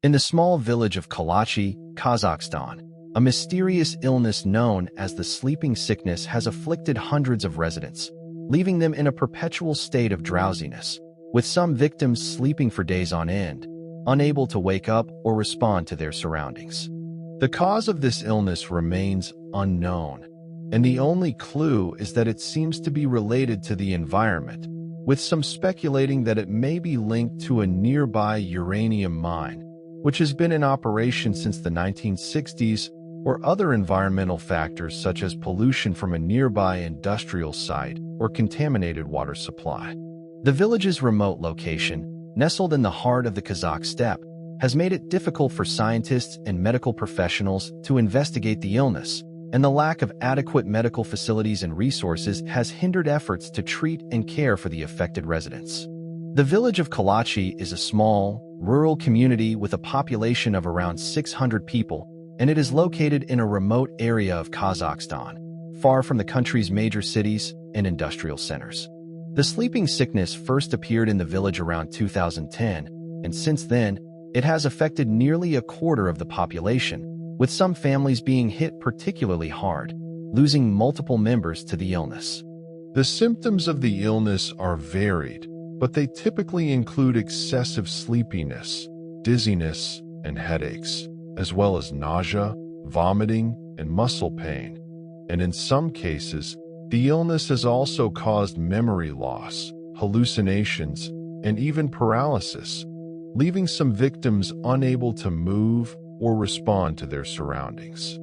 In the small village of Kalachi, Kazakhstan, a mysterious illness known as the sleeping sickness has afflicted hundreds of residents, leaving them in a perpetual state of drowsiness, with some victims sleeping for days on end, unable to wake up or respond to their surroundings. The cause of this illness remains unknown, and the only clue is that it seems to be related to the environment, with some speculating that it may be linked to a nearby uranium mine, which has been in operation since the 1960s, or other environmental factors such as pollution from a nearby industrial site or contaminated water supply. The village's remote location, nestled in the heart of the Kazakh steppe, has made it difficult for scientists and medical professionals to investigate the illness, and the lack of adequate medical facilities and resources has hindered efforts to treat and care for the affected residents. The village of Kalachi is a small, rural community with a population of around 600 people, and it is located in a remote area of Kazakhstan, far from the country's major cities and industrial centers. The sleeping sickness first appeared in the village around 2010, and since then, it has affected nearly a quarter of the population, with some families being hit particularly hard, losing multiple members to the illness. The symptoms of the illness are varied, but they typically include excessive sleepiness, dizziness, and headaches, as well as nausea, vomiting, and muscle pain. And in some cases, the illness has also caused memory loss, hallucinations, and even paralysis, leaving some victims unable to move or respond to their surroundings.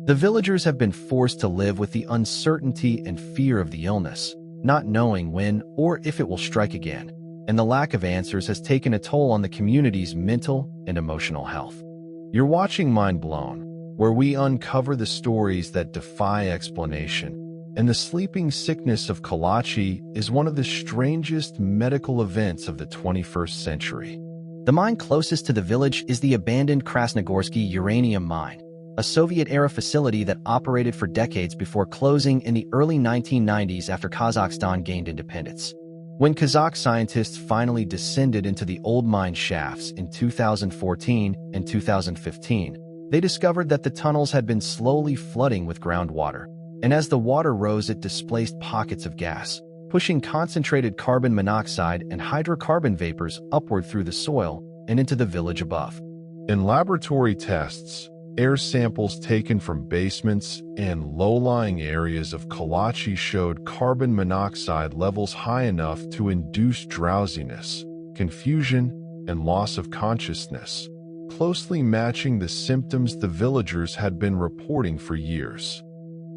The villagers have been forced to live with the uncertainty and fear of the illness, not knowing when or if it will strike again, and the lack of answers has taken a toll on the community's mental and emotional health. You're watching Mind Blown, where we uncover the stories that defy explanation, and the sleeping sickness of Kalachi is one of the strangest medical events of the 21st century. The mine closest to the village is the abandoned Krasnogorskiy uranium mine, a Soviet-era facility that operated for decades before closing in the early 1990s after Kazakhstan gained independence. When Kazakh scientists finally descended into the old mine shafts in 2014 and 2015, they discovered that the tunnels had been slowly flooding with groundwater, and as the water rose it displaced pockets of gas, pushing concentrated carbon monoxide and hydrocarbon vapors upward through the soil and into the village above. In laboratory tests, air samples taken from basements and low-lying areas of Kalachi showed carbon monoxide levels high enough to induce drowsiness, confusion, and loss of consciousness, closely matching the symptoms the villagers had been reporting for years.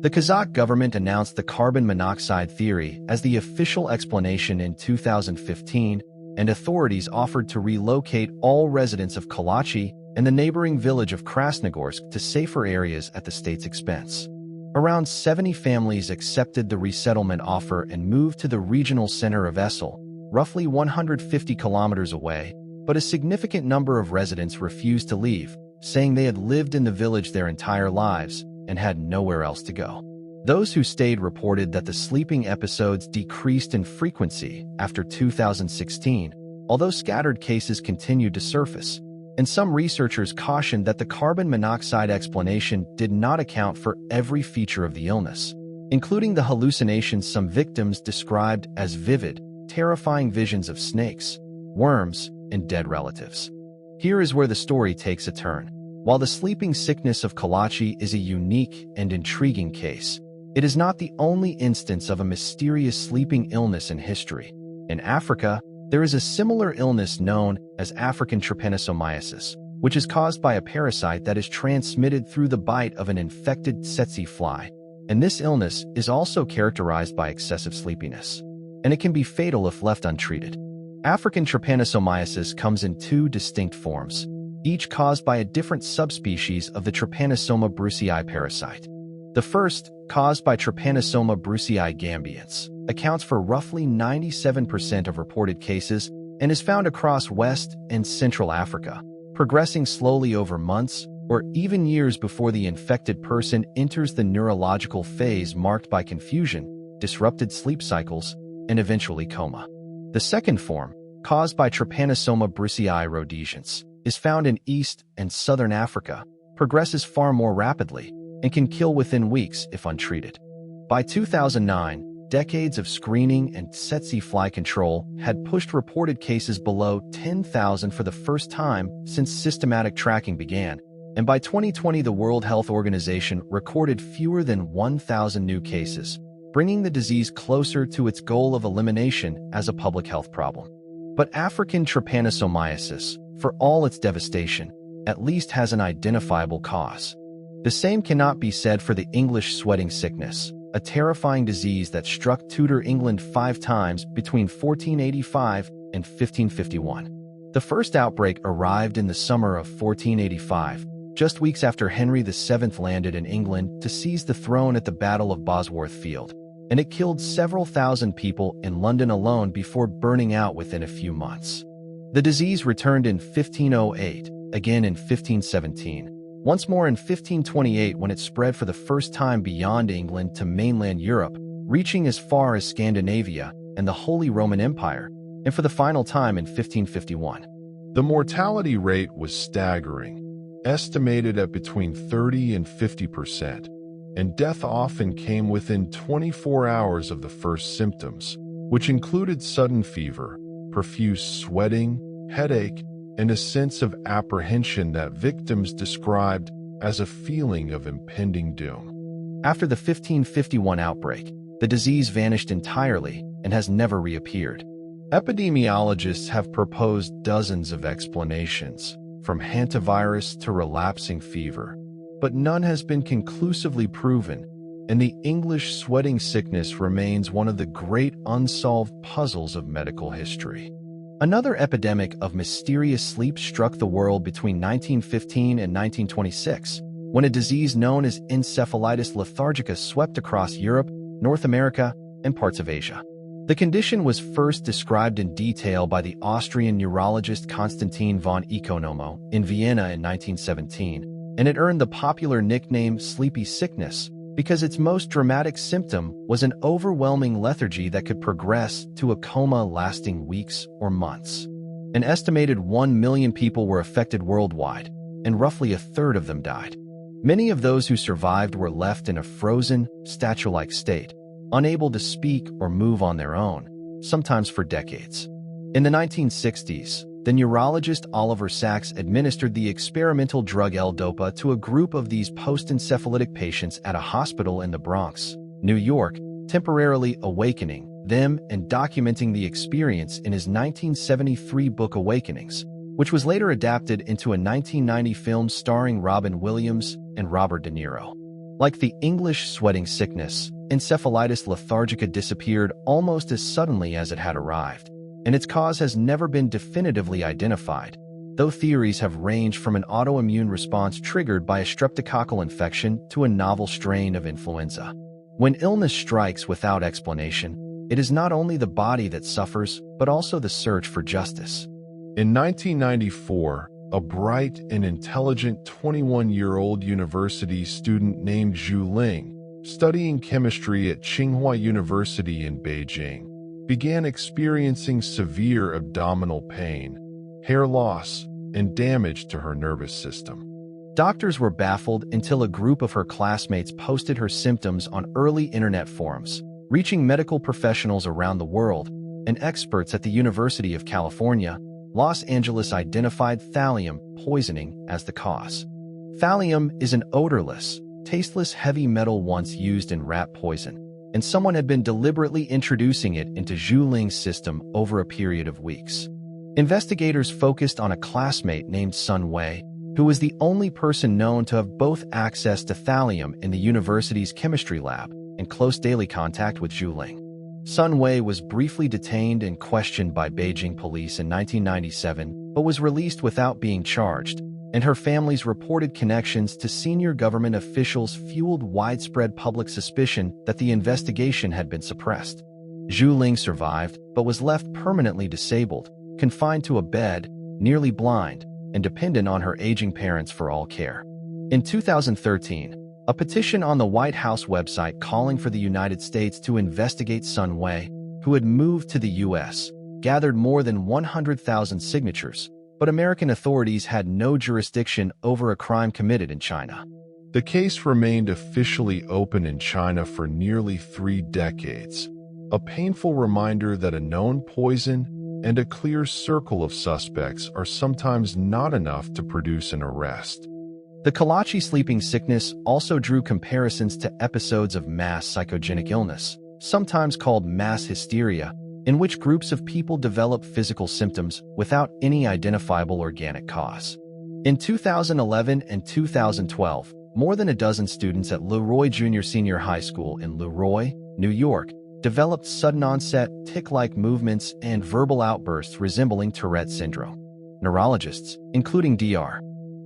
The Kazakh government announced the carbon monoxide theory as the official explanation in 2015, and authorities offered to relocate all residents of Kalachi and the neighboring village of Krasnogorsk to safer areas at the state's expense. Around 70 families accepted the resettlement offer and moved to the regional center of Esel, roughly 150 kilometers away, but a significant number of residents refused to leave, saying they had lived in the village their entire lives and had nowhere else to go. Those who stayed reported that the sleeping episodes decreased in frequency after 2016, although scattered cases continued to surface, and some researchers cautioned that the carbon monoxide explanation did not account for every feature of the illness, including the hallucinations some victims described as vivid, terrifying visions of snakes, worms, and dead relatives. Here is where the story takes a turn. While the sleeping sickness of Kalachi is a unique and intriguing case, it is not the only instance of a mysterious sleeping illness in history. In Africa, there is a similar illness known as African Trypanosomiasis, which is caused by a parasite that is transmitted through the bite of an infected tsetse fly, and this illness is also characterized by excessive sleepiness, and it can be fatal if left untreated. African Trypanosomiasis comes in two distinct forms, each caused by a different subspecies of the Trypanosoma brucei parasite. The first, caused by Trypanosoma brucei gambiense, accounts for roughly 97% of reported cases and is found across West and Central Africa, progressing slowly over months or even years before the infected person enters the neurological phase marked by confusion, disrupted sleep cycles, and eventually coma. The second form, caused by Trypanosoma brucei rhodesiense, is found in East and Southern Africa, progresses far more rapidly, and can kill within weeks if untreated. By 2009, decades of screening and tsetse fly control had pushed reported cases below 10,000 for the first time since systematic tracking began, and by 2020 the World Health Organization recorded fewer than 1,000 new cases, bringing the disease closer to its goal of elimination as a public health problem. But African trypanosomiasis, for all its devastation, at least has an identifiable cause. The same cannot be said for the English sweating sickness, a terrifying disease that struck Tudor England 5 times between 1485 and 1551. The first outbreak arrived in the summer of 1485, just weeks after Henry VII landed in England to seize the throne at the Battle of Bosworth Field, and it killed several thousand people in London alone before burning out within a few months. The disease returned in 1508, again in 1517, once more in 1528 when it spread for the first time beyond England to mainland Europe, reaching as far as Scandinavia and the Holy Roman Empire, and for the final time in 1551. The mortality rate was staggering, estimated at between 30 and 50%, and death often came within 24 hours of the first symptoms, which included sudden fever, profuse sweating, headache, and a sense of apprehension that victims described as a feeling of impending doom. After the 1551 outbreak, the disease vanished entirely and has never reappeared. Epidemiologists have proposed dozens of explanations, from hantavirus to relapsing fever, but none has been conclusively proven, and the English sweating sickness remains one of the great unsolved puzzles of medical history. Another epidemic of mysterious sleep struck the world between 1915 and 1926, when a disease known as encephalitis lethargica swept across Europe, North America, and parts of Asia. The condition was first described in detail by the Austrian neurologist Konstantin von Economo in Vienna in 1917, and it earned the popular nickname sleepy sickness because its most dramatic symptom was an overwhelming lethargy that could progress to a coma lasting weeks or months. An estimated 1 million people were affected worldwide, and roughly a third of them died. Many of those who survived were left in a frozen, statue-like state, unable to speak or move on their own, sometimes for decades. In the 1960s, the neurologist Oliver Sacks administered the experimental drug L-Dopa to a group of these post-encephalitic patients at a hospital in the Bronx, New York, temporarily awakening them and documenting the experience in his 1973 book Awakenings, which was later adapted into a 1990 film starring Robin Williams and Robert De Niro. Like the English sweating sickness, encephalitis lethargica disappeared almost as suddenly as it had arrived, and its cause has never been definitively identified, though theories have ranged from an autoimmune response triggered by a streptococcal infection to a novel strain of influenza. When illness strikes without explanation, it is not only the body that suffers, but also the search for justice. In 1994, a bright and intelligent 21-year-old university student named Zhu Ling, studying chemistry at Tsinghua University in Beijing, began experiencing severe abdominal pain, hair loss, and damage to her nervous system. Doctors were baffled until a group of her classmates posted her symptoms on early internet forums, reaching medical professionals around the world, and experts at the University of California, Los Angeles identified thallium poisoning as the cause. Thallium is an odorless, tasteless heavy metal once used in rat poison, and someone had been deliberately introducing it into Zhu Ling's system over a period of weeks. Investigators focused on a classmate named Sun Wei, who was the only person known to have both access to thallium in the university's chemistry lab and close daily contact with Zhu Ling. Sun Wei was briefly detained and questioned by Beijing police in 1997, but was released without being charged, and her family's reported connections to senior government officials fueled widespread public suspicion that the investigation had been suppressed. Zhu Ling survived, but was left permanently disabled, confined to a bed, nearly blind, and dependent on her aging parents for all care. In 2013, a petition on the White House website calling for the United States to investigate Sun Wei, who had moved to the U.S., gathered more than 100,000 signatures, but American authorities had no jurisdiction over a crime committed in China. The case remained officially open in China for nearly 3 decades, a painful reminder that a known poison and a clear circle of suspects are sometimes not enough to produce an arrest. The Kalachi sleeping sickness also drew comparisons to episodes of mass psychogenic illness, sometimes called mass hysteria, in which groups of people develop physical symptoms without any identifiable organic cause. In 2011 and 2012, more than a dozen students at Leroy Junior Senior High School in Leroy, New York, developed sudden-onset, tic-like movements and verbal outbursts resembling Tourette syndrome. Neurologists, including Dr.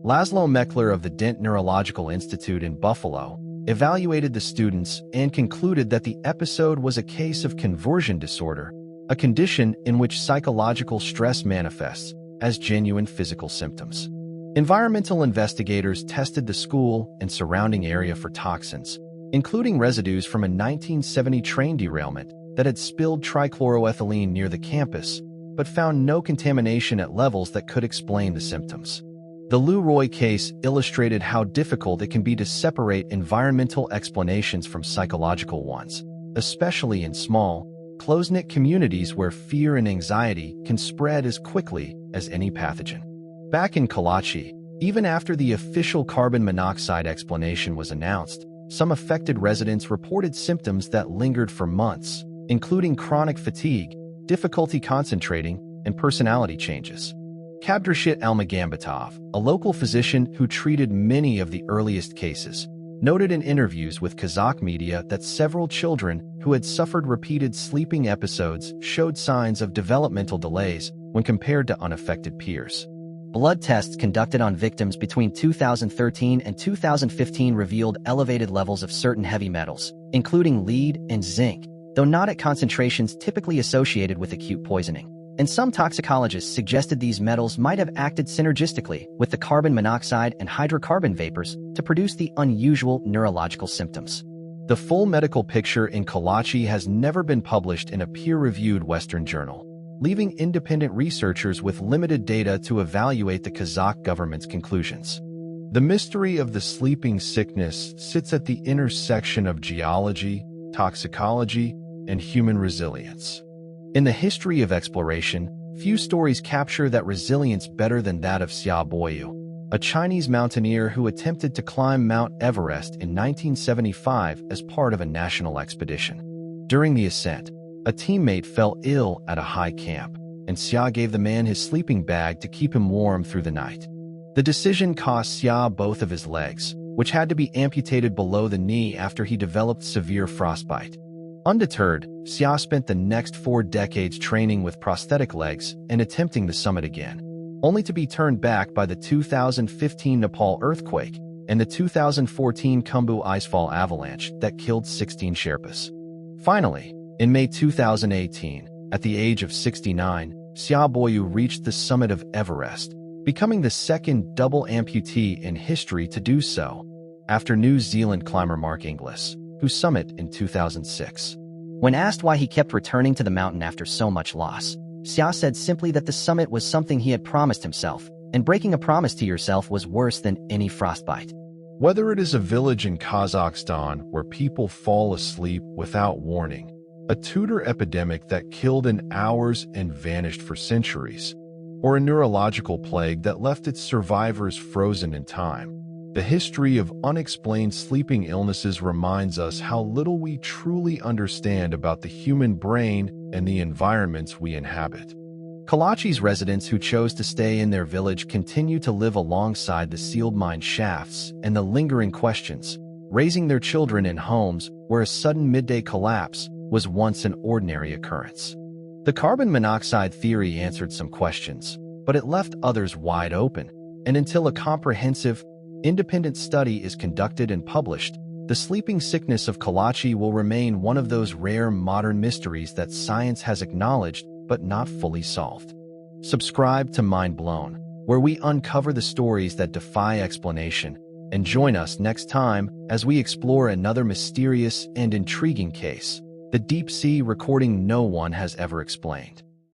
Laszlo Meckler of the Dent Neurological Institute in Buffalo, evaluated the students and concluded that the episode was a case of conversion disorder, a condition in which psychological stress manifests as genuine physical symptoms. Environmental investigators tested the school and surrounding area for toxins, including residues from a 1970 train derailment that had spilled trichloroethylene near the campus, but found no contamination at levels that could explain the symptoms. The Leroy case illustrated how difficult it can be to separate environmental explanations from psychological ones, especially in small, close-knit communities where fear and anxiety can spread as quickly as any pathogen. Back in Kalachi, even after the official carbon monoxide explanation was announced, some affected residents reported symptoms that lingered for months, including chronic fatigue, difficulty concentrating, and personality changes. Kabdrashit Almagambatov, a local physician who treated many of the earliest cases, noted in interviews with Kazakh media that several children who had suffered repeated sleeping episodes showed signs of developmental delays when compared to unaffected peers. Blood tests conducted on victims between 2013 and 2015 revealed elevated levels of certain heavy metals, including lead and zinc, though not at concentrations typically associated with acute poisoning. And some toxicologists suggested these metals might have acted synergistically with the carbon monoxide and hydrocarbon vapors to produce the unusual neurological symptoms. The full medical picture in Kalachi has never been published in a peer-reviewed Western journal, leaving independent researchers with limited data to evaluate the Kazakh government's conclusions. The mystery of the sleeping sickness sits at the intersection of geology, toxicology, and human resilience. In the history of exploration, few stories capture that resilience better than that of Xia Boyu, a Chinese mountaineer who attempted to climb Mount Everest in 1975 as part of a national expedition. During the ascent, a teammate fell ill at a high camp, and Xia gave the man his sleeping bag to keep him warm through the night. The decision cost Xia both of his legs, which had to be amputated below the knee after he developed severe frostbite. Undeterred, Xia spent the next 4 decades training with prosthetic legs and attempting the summit again, only to be turned back by the 2015 Nepal earthquake and the 2014 Khumbu icefall avalanche that killed 16 Sherpas. Finally, in May 2018, at the age of 69, Xia Boyu reached the summit of Everest, becoming the second double amputee in history to do so, after New Zealand climber Mark Inglis, who summited in 2006. When asked why he kept returning to the mountain after so much loss, Xia said simply that the summit was something he had promised himself, and breaking a promise to yourself was worse than any frostbite. Whether it is a village in Kazakhstan where people fall asleep without warning, a Tudor epidemic that killed in hours and vanished for centuries, or a neurological plague that left its survivors frozen in time, the history of unexplained sleeping illnesses reminds us how little we truly understand about the human brain and the environments we inhabit. Kalachi's residents who chose to stay in their village continue to live alongside the sealed mine shafts and the lingering questions, raising their children in homes where a sudden midday collapse was once an ordinary occurrence. The carbon monoxide theory answered some questions, but it left others wide open, and until a comprehensive, independent study is conducted and published, the sleeping sickness of Kalachi will remain one of those rare modern mysteries that science has acknowledged but not fully solved. Subscribe to Mind Blown, where we uncover the stories that defy explanation, and join us next time as we explore another mysterious and intriguing case, the deep sea recording no one has ever explained.